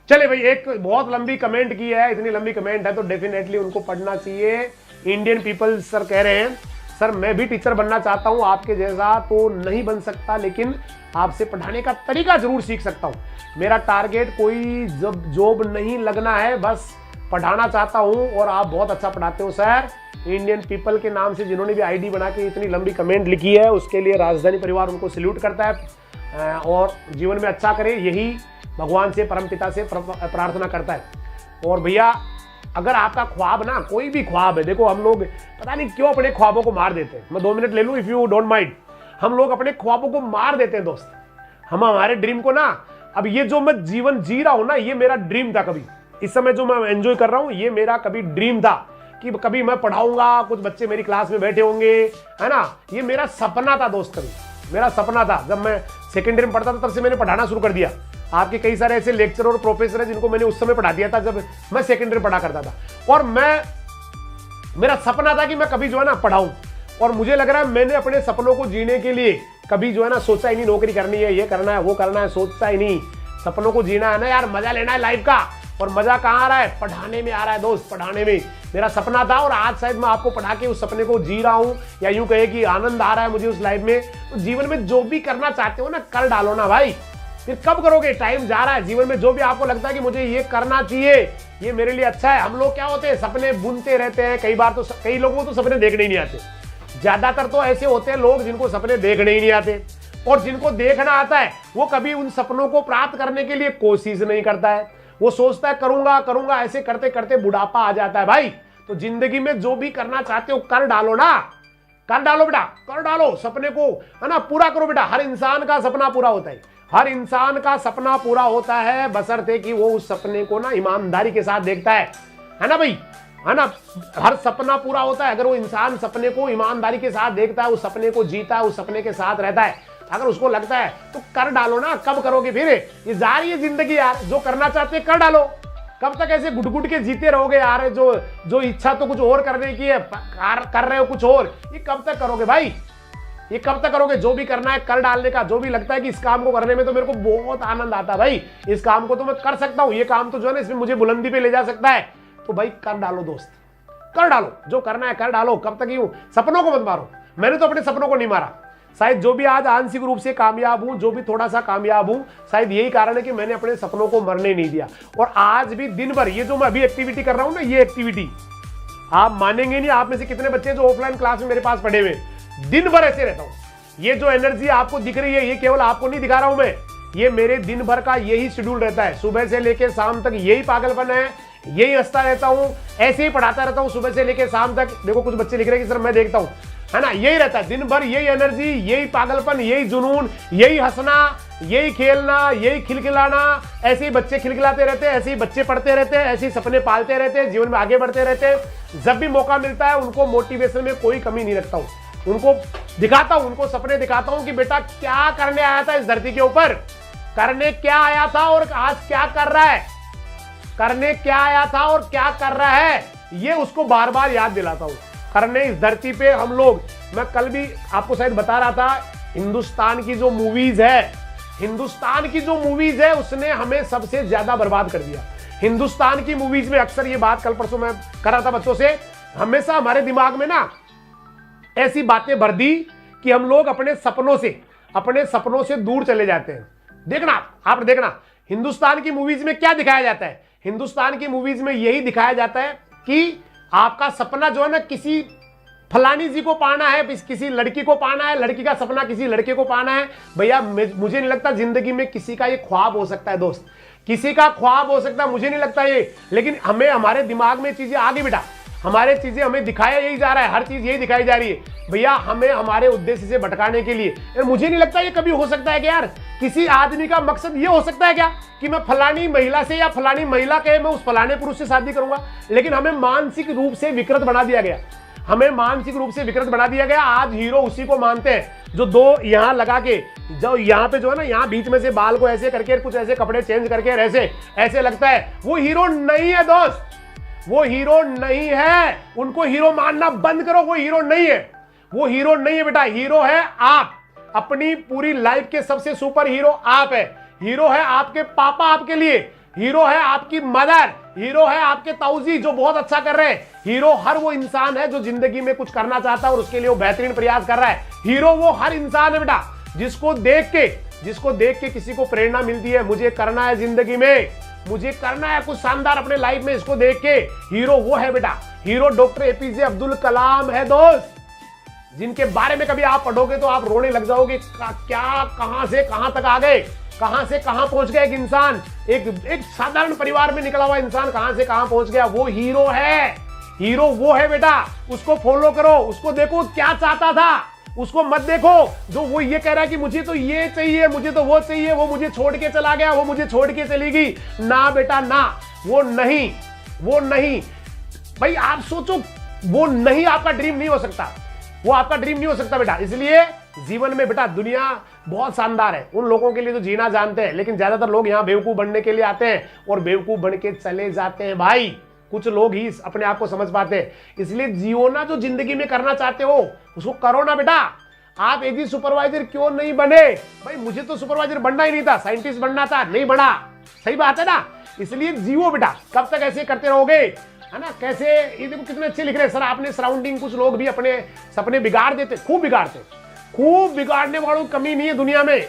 चले भाई, एक बहुत लंबी कमेंट की है, इतनी लंबी कमेंट है तो डेफिनेटली उनको पढ़ना चाहिए। इंडियन पीपल सर कह रहे हैं, सर मैं भी टीचर बनना चाहता हूं, आपके जैसा तो नहीं बन सकता, लेकिन आपसे पढ़ाने का तरीका जरूर सीख सकता हूं। मेरा टारगेट कोई जॉब नहीं लगना है, बस पढ़ाना चाहता हूं और आप बहुत अच्छा पढ़ाते हो सर। इंडियन पीपल के नाम से जिन्होंने भी आईडी बना के इतनी लंबी कमेंट लिखी है, उसके लिए राजधानी परिवार उनको सैल्यूट करता है और जीवन में अच्छा करे, यही भगवान से, परमपिता से प्रार्थना करता है। और भैया अगर आपका ख्वाब ना, कोई भी ख्वाब है, देखो हम लोग पता नहीं क्यों अपने ख्वाबों को मार देते हैं। मैं 2 मिनट ले लूं इफ यू डोंट माइंड। हम लोग अपने ख्वाबों को मार देते हैं दोस्त, हम हमारे ड्रीम को ना। अब ये जो मैं जीवन जी रहा हूं ना, ये मेरा ड्रीम था कभी, इस समय जो मैं एंजॉय कर रहा हूं ये मेरा कभी ड्रीम था कि कभी मैं पढ़ाऊंगा, कुछ बच्चे मेरी क्लास में बैठे होंगे, है ना। ये मेरा सपना था दोस्त, कभी मेरा सपना था। जब मैं सेकेंडरी में पढ़ता था तब से मैंने पढ़ाना शुरू कर दिया। आपके कई सारे ऐसे लेक्चर और प्रोफेसर हैं जिनको मैंने उस समय पढ़ा दिया था जब मैं सेकेंडरी पढ़ा करता था। और मेरा सपना था कि मैं कभी जो है ना पढ़ाऊं। और मुझे लग रहा है मैंने अपने सपनों को जीने के लिए कभी जो है ना सोचा ही नहीं नौकरी करनी है, ये करना है, वो करना है, सोचता ही नहीं। सपनों को जीना है ना यार, मजा लेना है लाइफ का। और मजा कहाँ आ रहा है? पढ़ाने में आ रहा है दोस्त, पढ़ाने में। मेरा सपना था और आज शायद मैं आपको पढ़ा के उस सपने को जी रहा हूं, या यूं कहे कि आनंद आ रहा है मुझे उस लाइफ में। तो जीवन में जो भी करना चाहते हो ना, कर डालो ना भाई। फिर कब करोगे? टाइम जा रहा है। जीवन में जो भी आपको लगता है कि मुझे ये करना चाहिए, ये मेरे लिए अच्छा है। हम लोग क्या होते हैं, सपने बुनते रहते हैं। कई बार तो कई लोगों को तो सपने देखने ही नहीं आते। ज्यादातर तो ऐसे होते हैं लोग जिनको सपने देखने ही नहीं आते, और जिनको देखना आता है वो कभी उन सपनों को प्राप्त करने के लिए कोशिश नहीं करता है। वो सोचता है करूंगा करूंगा, ऐसे करते करते बुढ़ापा आ जाता है भाई। तो जिंदगी में जो भी करना चाहते हो कर डालो ना, कर डालो बेटा, कर डालो। सपने को है ना पूरा करो बेटा। हर इंसान का सपना पूरा होता है, हर इंसान का सपना पूरा होता है, बशर्ते कि वो उस सपने को ना ईमानदारी के साथ देखता है ना भाई, है ना। हर सपना पूरा होता है अगर वो इंसान सपने को ईमानदारी के साथ देखता है, उस सपने को जीता है, उस सपने के साथ रहता है। अगर उसको लगता है तो कर डालो ना। कब करोगे फिर? ये जा रही है जिंदगी यार, जो करना चाहते कर डालो। कब तक ऐसे घुट घुट के जीते रहोगे यार? जो इच्छा तो कुछ और करने की है, कर रहे हो कुछ और, ये कब तक करोगे भाई? ये कब तक करोगे? जो भी करना है कर डालने का। जो भी लगता है कि इस काम को करने में तो मेरे को बहुत आनंद आता है भाई, इस काम को तो मैं कर सकता हूं, ये काम तो जो है ना इसमें मुझे बुलंदी पे ले जा सकता है, तो भाई कर डालो दोस्त, कर डालो। जो करना है कर डालो। कब तक यूं सपनों को मत मारो। मैंने तो अपने सपनों को नहीं मारा। शायद जो भी आज आंशिक रूप से कामयाब हूं, जो भी थोड़ा सा कामयाब हूं, शायद यही कारण है कि मैंने अपने सपनों को मरने नहीं दिया। और आज भी दिन भर ये जो मैं अभी एक्टिविटी कर रहा हूं ना, ये एक्टिविटी आप मानेंगे नहीं। आप में से कितने बच्चे जो ऑफलाइन क्लास में मेरे पास पढ़े हुए, दिन भर ऐसे रहता हूं। ये जो एनर्जी आपको दिख रही है, ये केवल आपको नहीं दिखा रहा हूं मैं, ये मेरे दिन भर का यही शेड्यूल रहता है। सुबह से लेकर शाम तक यही पागलपन है, यही हंसता रहता हूं, ऐसे ही पढ़ाता रहता हूं सुबह से लेकर शाम तक। देखो कुछ बच्चे लिख रहे हैं कि सर मैं देखता हूं, है ना, यही रहता है दिन भर, यही एनर्जी, यही पागलपन, यही जुनून, यही हंसना, यही खेलना, यही खिलखिलाना। ऐसे ही बच्चे खिलखिलाते रहते हैं, ऐसे ही बच्चे पढ़ते रहते हैं, ऐसे ही सपने पालते रहते हैं, जीवन में आगे बढ़ते रहते हैं। जब भी मौका मिलता है उनको मोटिवेशन में कोई कमी नहीं रखता हूं, उनको दिखाता हूं, उनको सपने दिखाता हूं कि बेटा क्या करने आया था इस धरती के ऊपर, करने क्या आया था और आज क्या कर रहा है, करने क्या आया था और क्या कर रहा है, ये उसको बार बार याद दिलाता हूं। करने इस धरती पे हम लोग, मैं कल भी आपको शायद बता रहा था, हिंदुस्तान की जो मूवीज है, हिंदुस्तान की जो मूवीज है उसने हमें सबसे ज्यादा बर्बाद कर दिया। हिंदुस्तान की मूवीज में अक्सर ये बात कल परसों मैं कर रहा था बच्चों से, हमेशा हमारे दिमाग में ना ऐसी बातें भर दी कि हम लोग अपने सपनों से दूर चले जाते हैं। देखना, आप देखना हिंदुस्तान की मूवीज में क्या दिखाया जाता है। हिंदुस्तान की मूवीज में यही दिखाया जाता है कि आपका सपना जो है ना किसी फलानी जी को पाना है, किसी लड़की को पाना है, लड़की का सपना किसी लड़के को पाना है। भैया मुझे नहीं लगता जिंदगी में किसी का ये ख्वाब हो सकता है दोस्त, किसी का ख्वाब हो सकता है, मुझे नहीं लगता ये। लेकिन हमें हमारे दिमाग में चीजें आ गई बेटा, हमारे चीजें हमें दिखाया यही जा रहा है, हर चीज यही दिखाई जा रही है भैया, हमें हमारे उद्देश्य से भटकाने के लिए। यार मुझे नहीं लगता ये कभी हो सकता है कि यार किसी आदमी का मकसद ये हो सकता है क्या कि मैं फलानी महिला से या फलानी महिला के मैं उस फलाने पुरुष से शादी करूंगा। लेकिन हमें मानसिक रूप से विकृत बना दिया गया, हमें मानसिक रूप से विकृत बना दिया गया। आज हीरो उसी को मानते हैं जो दो यहां लगा के, जो यहाँ पे जो है ना, यहाँ बीच में से बाल को ऐसे करके कुछ ऐसे कपड़े चेंज करके ऐसे लगता है वो हीरो नहीं है दोस्त, वो हीरो नहीं है। उनको हीरो मानना बंद करो, वो हीरो नहीं है, वो हीरो नहीं है बेटा। हीरो है आप, अपनी पूरी लाइफ के सबसे सुपर हीरो आप है। हीरो है आपके पापा आपके लिए, हीरो है आपकी मदर, हीरो है आपके ताऊजी जो बहुत अच्छा कर रहे हैं। हीरो हर वो इंसान है जो जिंदगी में कुछ करना चाहता है और उसके लिए वो बेहतरीन प्रयास कर रहा है। हीरो वो हर इंसान है बेटा जिसको देख के किसी को प्रेरणा मिलती है, मुझे करना है जिंदगी में, मुझे करना है कुछ शानदार अपने लाइफ में। इसको देख के हीरो वो है बेटा। Hero doctor APJ Abdul Kalam है दोस्त, जिनके बारे में कभी आप पढ़ोगे तो आप रोने लग जाओगे। क्या कहां से कहां तक आ गए, कहां से कहां पहुंच गया एक इंसान, एक साधारण परिवार में निकला हुआ इंसान कहां से कहां पहुंच गया। वो हीरो है, हीरो वो है बेटा। उसको फॉलो करो, उसको देखो क्या चाहता था, उसको मत देखो जो वो ये कह रहा है कि मुझे तो ये चाहिए, मुझे तो वो चाहिए, वो मुझे छोड़ के चला गया, वो मुझे छोड़ के चली गई। ना बेटा ना, वो नहीं भाई। आप सोचो, वो नहीं आपका ड्रीम नहीं हो सकता, वो आपका ड्रीम नहीं हो सकता बेटा। इसलिए जीवन में बेटा दुनिया बहुत शानदार है उन लोगों के लिए जो जीना जानते हैं, लेकिन ज्यादातर लोग यहाँ बेवकूफ बनने के लिए आते हैं और बेवकूफ बन के चले जाते हैं भाई। कुछ लोग ही अपने आप को समझ पाते हैं। इसलिए जियो ना, जो जिंदगी में करना चाहते हो उसको करो ना बेटा। आप एजी सुपरवाइजर क्यों नहीं बने भाई? मुझे तो सुपरवाइजर बनना ही नहीं था, साइंटिस्ट बनना था, नहीं बना। सही बात है ना? इसलिए जियो बेटा। कब तक ऐसे करते रहोगे, है ना? कैसे ये देखो कितने अच्छे लिख रहे हैं सर आपने सराउंडिंग। कुछ लोग भी अपने सपने बिगाड़ देते, खूब बिगाड़ने वालों की कमी नहीं है दुनिया में,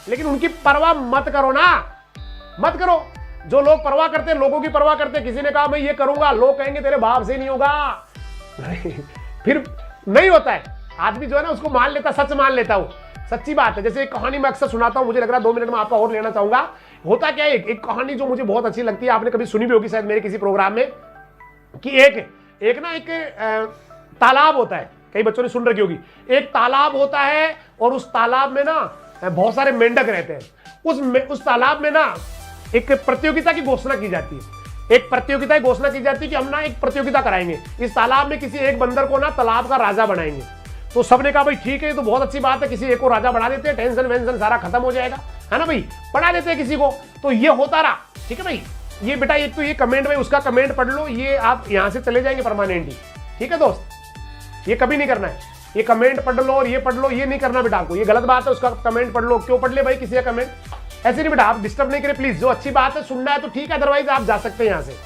लेकिन उनकी परवाह मत करो ना, मत करो। जो लोग परवाह करते हैं, लोगों की परवाह करते हैं, किसी ने कहा मैं ये करूंगा, लोग कहेंगे तेरे बाप से नहीं होगा फिर नहीं होता है। आदमी जो है ना उसको मान लेता, सच मान लेता हूं, सच्ची बात है। जैसे एक कहानी मैं अक्सर सुनाता हूं, मुझे लग रहा है 2 मिनट में आपका और लेना चाहूंगा। होता क्या है, एक कहानी जो मुझे बहुत अच्छी लगती है, आपने कभी सुनी भी होगी शायद मेरे किसी प्रोग्राम में, कि एक तालाब होता है, कई बच्चों ने सुन रखी होगी। एक तालाब होता है और उस तालाब में ना बहुत सारे मेंढक रहते हैं। उस तालाब में ना एक प्रतियोगिता की घोषणा की जाती है। एक प्रतियोगिता की घोषणा की जाती है कि हम ना एक प्रतियोगिता कराएंगे, इस तालाब में किसी एक बंदर को ना तालाब का राजा बनाएंगे। तो सबने कहा भाई ठीक है, ये तो बहुत अच्छी बात है, किसी एक को राजा बना देते हैं, टेंशन वेंशन सारा खत्म हो जाएगा, है ना भाई, बना देते हैं किसी को। तो ये होता रहा, ठीक है भाई। ये बेटा एक तो ये कमेंट में उसका कमेंट पढ़ लो, ये आप यहां से चले जाएंगे परमानेंटली, ठीक है दोस्त। ये कभी नहीं करना है, ये कमेंट पढ़ लो और ये पढ़ लो, ये नहीं करना बेटा आपको, ये गलत बात है। उसका कमेंट पढ़ लो, क्यों पढ़ ले भाई किसी का कमेंट? ऐसे नहीं बेटा, आप डिस्टर्ब नहीं करें प्लीज। जो अच्छी बात है सुनना है तो ठीक है, अदरवाइज आप जा सकते हैं यहाँ से,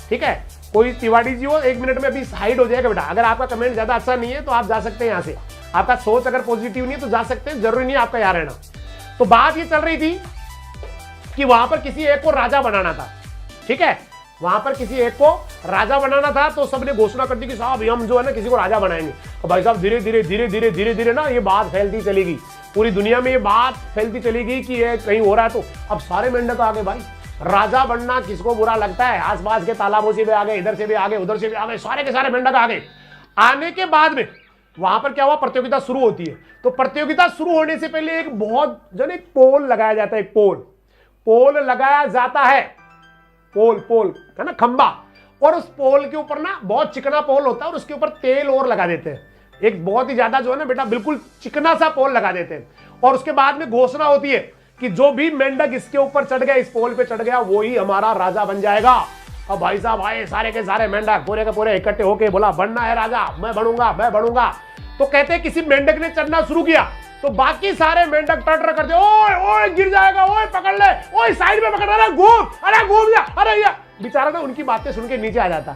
ठीक है। कोई तिवारी जी हो, 1 मिनट में अभी हाइड हो जाएगा बेटा। अगर आपका कमेंट ज्यादा अच्छा नहीं है तो आप जा सकते हैं यहाँ से। आपका सोच अगर पॉजिटिव नहीं है तो जा सकते हैं, जरूरी नहीं है आपका यहाँ रहना। तो बात ये चल रही थी कि वहां पर किसी एक को राजा बनाना था, ठीक है, वहां पर किसी एक को राजा बनाना था। तो सबने घोषणा कर दी कि साहब हम जो है ना किसी को राजा बनाएंगे। और भाई साहब धीरे धीरे ना ये बात फैलती चलेगी, पूरी दुनिया में ये बात फैलती चलेगी कि ये कहीं हो रहा है। तो अब सारे मेंढक आ गए भाई, राजा बनना किसको बुरा लगता है? आसपास के तालाबों से भी आ गए, इधर से भी आ गए, उधर से भी आ गए, सारे के सारे मेंढक आ गए। आने के बाद में वहां पर क्या हुआ, प्रतियोगिता शुरू होती है। तो प्रतियोगिता शुरू होने से पहले एक बहुत जो एक पोल लगाया जाता है, पोल लगाया जाता है, पोल है ना, खंबा। और उस पोल के ऊपर ना बहुत चिकना पोल होता है और उसके ऊपर तेल और लगा देते हैं, एक बहुत ही ज्यादा जो है ना बेटा बिल्कुल चिकना सा पोल लगा देते हैं। और उसके बाद में घोषणा होती है कि जो भी मेंढक इसके ऊपर चढ़ गया, इस पोल पे चढ़ गया, वो ही हमारा राजा बन जाएगा। अब भाई साहब आए सारे के सारे मेंढक पूरे के पूरे इकट्ठे होके बोला बनना है राजा, मैं बनूंगा। तो कहते हैं किसी मेंढक ने चढ़ना शुरू किया तो बाकी सारे मेंढक टटर करते, ओए गिर जाएगा, ओए पकड़ ले, ओए साइड में पकड़, अरे घूम जा, अरे ये बेचारा ना उनकी बातें सुन के नीचे आ जाता।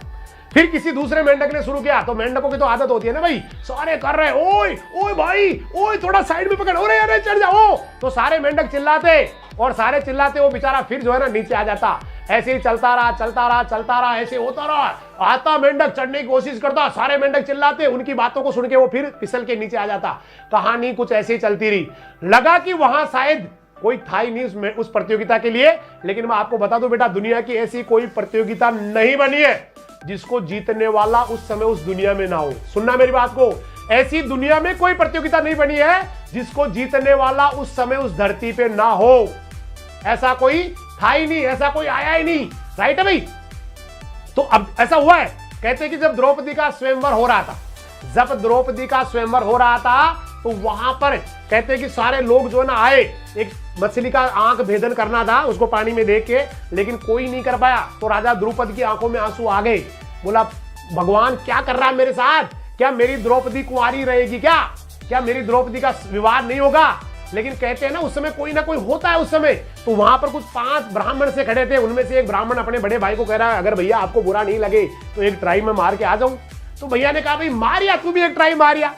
फिर किसी दूसरे मेंढक ने शुरू किया, तो मेंढकों की तो आदत होती है ना भाई, सारे कर रहे, ओए भाई, ओए थोड़ा साइड में पकड़, अरे चढ़ जाओ। तो सारे मेंढक चिल्लाते और सारे चिल्लाते, वो बेचारा फिर जो है ना नीचे आ जाता। ऐसे ही चलता रहा, ऐसे होता रहा। आता मेंढक चढ़ने की कोशिश करता, सारे मेंढक चिल्लाते, उनकी बातों को सुन के वो फिर फिसल के नीचे आ जाता। कहानी कुछ ऐसे ही चलती रही। लगा कि वहां शायद कोई था ही नहीं उस प्रतियोगिता के लिए। लेकिन मैं आपको बता दूं बेटा, दुनिया की ऐसी कोई प्रतियोगिता नहीं बनी है जिसको जीतने वाला उस समय उस दुनिया में ना हो। सुनना मेरी बात को, ऐसी दुनिया में कोई प्रतियोगिता नहीं बनी है जिसको जीतने वाला उस समय उस धरती पे ना हो। ऐसा कोई था ही नहीं, ऐसा कोई आया ही नहीं, राइट है भाई। तो अब ऐसा हुआ है, कहते हैं कि जब द्रौपदी का स्वयंवर हो रहा था, तो वहां पर कहते हैं कि सारे लोग जो है ना आए, एक मछली का आंख भेदन करना था उसको पानी में देख के, लेकिन कोई नहीं कर पाया। तो राजा द्रुपद की आंखों में आंसू आ गए। बोला भगवान क्या कर रहा है मेरे साथ, क्या मेरी द्रौपदी कुंवारी रहेगी, क्या मेरी द्रौपदी का विवाह नहीं होगा? लेकिन कहते हैं ना उस समय कोई ना कोई होता है उस समय। तो वहां पर कुछ 5 ब्राह्मण से खड़े थे, उनमें से एक ब्राह्मण अपने बड़े भाई को कह रहा है अगर भैया आपको बुरा नहीं लगे तो एक ट्राई में मार के आ जाऊं। तो भैया ने कहा भाई मारिया, तू भी एक ट्राई मारिया,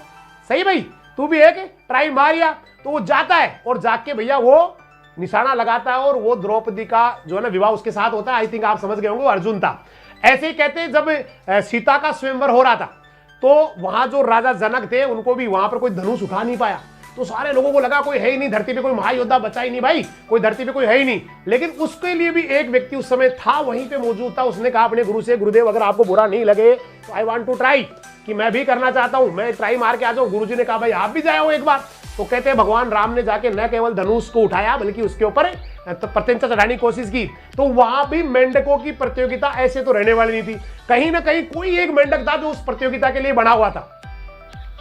सही भाई तू भी एक ट्राई मारिया। तो वो जाता है और जाके भैया वो निशाना लगाता है और वो द्रौपदी का जो है ना विवाह उसके साथ होता है। आई थिंक आप समझ गए होंगे, वो अर्जुन था। ऐसे ही कहते हैं जब सीता का स्वयंवर हो रहा था तो वहां जो राजा जनक थे उनको भी वहां पर कोई धनुष उठा नहीं पाया। तो सारे लोगों को लगा कोई है ही नहीं धरती पे, कोई महायोद्धा बचा ही नहीं भाई, कोई धरती पे कोई है ही नहीं। लेकिन उसके लिए भी एक व्यक्ति उस समय था, वहीं पे मौजूद था। उसने कहा अपने गुरु से गुरुदेव अगर आपको बुरा नहीं लगे तो आई वांट टू ट्राई, कि मैं भी करना चाहता हूं, मैं ट्राई मार के आ जाऊं। गुरुजी ने कहा भाई आप भी जाओ एक बार। तो कहते हैं भगवान राम ने जाके न केवल धनुष को उठाया बल्कि उसके ऊपर प्रत्यंचा चढ़ाने की कोशिश की। तो वहां भी मेंढकों की प्रतियोगिता ऐसे तो रहने वाली नहीं थी, कहीं ना कहीं कोई एक मेंढक था जो उस प्रतियोगिता के लिए बना हुआ था।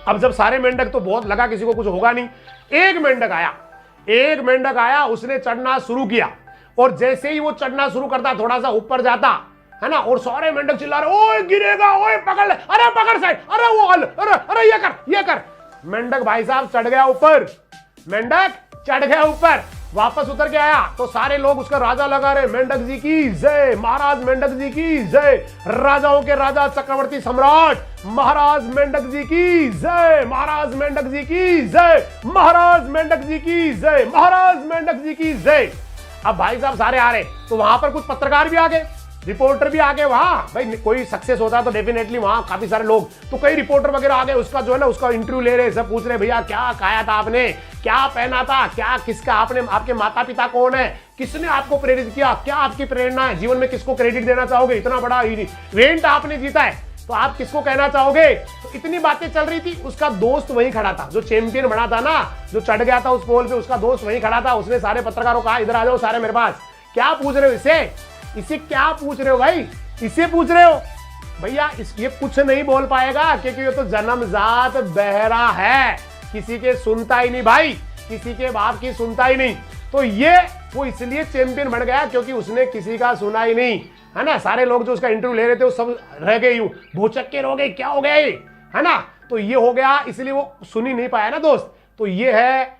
अब जब सारे मेंढक तो बहुत लगा किसी को कुछ होगा नहीं, एक मेंढक आया, उसने चढ़ना शुरू किया। और जैसे ही वो चढ़ना शुरू करता, थोड़ा सा ऊपर जाता है ना, और सारे मेंढक चिल्ला रहे ओए गिरेगा, ओए पकड़ ले, अरे पकड़ साइड, अरे वो हल, अरे ये कर। मेंढक भाई साहब चढ़ गया ऊपर, मेंढक चढ़ गया ऊपर, वापस उतर के आया तो सारे लोग उसका राजा लगा रहे, मेंढक जी की जय, महाराज मेंढक जी की जय, राजाओं के राजा चक्रवर्ती सम्राट महाराज मेंढक जी की जय, महाराज मेंढक जी की जय, महाराज मेंढक जी की जय, महाराज मेंढक जी की जय। अब भाई साहब सारे आ रहे, तो वहां पर कुछ पत्रकार भी आ गए, रिपोर्टर भी आ गए। वहां भाई कोई सक्सेस होता है तो डेफिनेटली वहां काफी सारे लोग, तो कई रिपोर्टर वगैरह आ गए, उसका जो है ना उसका इंटरव्यू ले रहे, सब पूछ रहे भैया क्या खाया था आपने, क्या पहना था, क्या किसका आपने, आपके माता पिता कौन है, किसने आपको प्रेरित किया, क्या आपकी प्रेरणा है, जीवन में किसको क्रेडिट देना चाहोगे, इतना बड़ा इवेंट आपने जीता है तो आप किसको कहना चाहोगे। तो इतनी बातें चल रही थी। उसका दोस्त वहीं खड़ा था, जो चैंपियन बना था ना, जो चढ़ गया था उस पोल पे, उसका दोस्त वहीं खड़ा था। उसने सारे पत्रकारों को कहा इधर आ जाओ सारे मेरे पास। क्या पूछ रहे हो इसे क्या पूछ रहे हो भाई, इसे पूछ रहे हो भैया, ये कुछ नहीं बोल पाएगा क्योंकि ये तो जन्मजात बहरा है, किसी के सुनता ही नहीं भाई, किसी के बाप की सुनता ही नहीं। तो ये वो इसलिए चैंपियन बन गया क्योंकि उसने किसी का सुना ही नहीं, है ना। सारे लोग जो उसका इंटरव्यू ले रहे थे वो सब रह गए यूं भूचक्के हो गए, क्या हो गए, है ना। तो ये हो गया, इसलिए वो सुन ही नहीं पाया ना दोस्त। तो ये है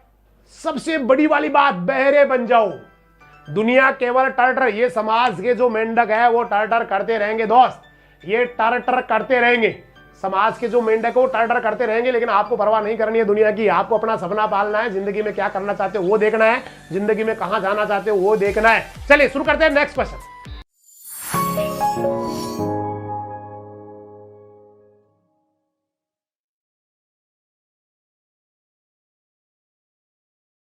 सबसे बड़ी वाली बात, बहरे बन जाओ। दुनिया केवल टर्टर, ये समाज के जो मेंढक है वो टर्टर करते रहेंगे दोस्त, ये टर्टर करते रहेंगे। समाज के जो मेंढक है वो टर्टर करते रहेंगे, लेकिन आपको परवाह नहीं करनी है दुनिया की। आपको अपना सपना पालना है, जिंदगी में क्या करना चाहते हो वो देखना है, जिंदगी में कहां जाना चाहते हो वो देखना है। चलिए शुरू करते हैं नेक्स्ट क्वेश्चन।